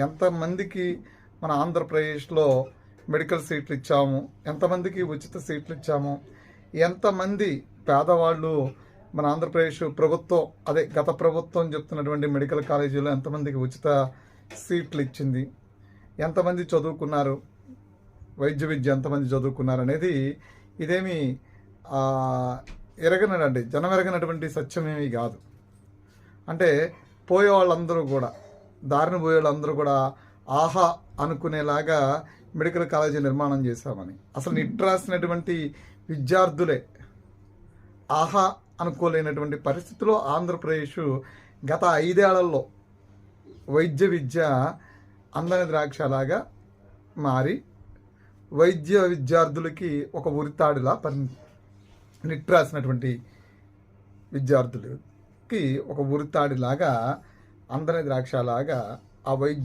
ఎంతమందికి మన ఆంధ్రప్రదేశ్లో మెడికల్ సీట్లు ఇచ్చాము, ఎంతమందికి ఉచిత సీట్లు ఇచ్చాము, ఎంతమంది పేదవాళ్ళు మన ఆంధ్రప్రదేశ్ ప్రభుత్వం, అదే గత ప్రభుత్వం చెప్తున్నటువంటి మెడికల్ కాలేజీలో ఎంతమందికి ఉచిత సీట్లు ఇచ్చింది, ఎంతమంది చదువుకున్నారు, వైద్య విద్య ఎంతమంది చదువుకున్నారు అనేది ఇదేమి ఎరగనండి, జనం ఎరగనటువంటి సత్యమేమి కాదు. అంటే పోయే వాళ్ళందరూ కూడా, దారిని పోయే వాళ్ళందరూ కూడా ఆహా అనుకునేలాగా మెడికల్ కాలేజీ నిర్మాణం చేశామని, అసలు నిట్ రాసినటువంటి విద్యార్థులే ఆహా అనుకోలేనటువంటి పరిస్థితిలో ఆంధ్రప్రదేశ్ గత 5 ఏళ్లలో వైద్య విద్య అందని ద్రాక్షలాగా మారి వైద్య విద్యార్థులకి ఒక ఉరితాడులా నిట్ రాసినటువంటి విద్యార్థులకి ఒక ఉరితాడిలాగా అందని ద్రాక్షలాగా ఆ వైద్య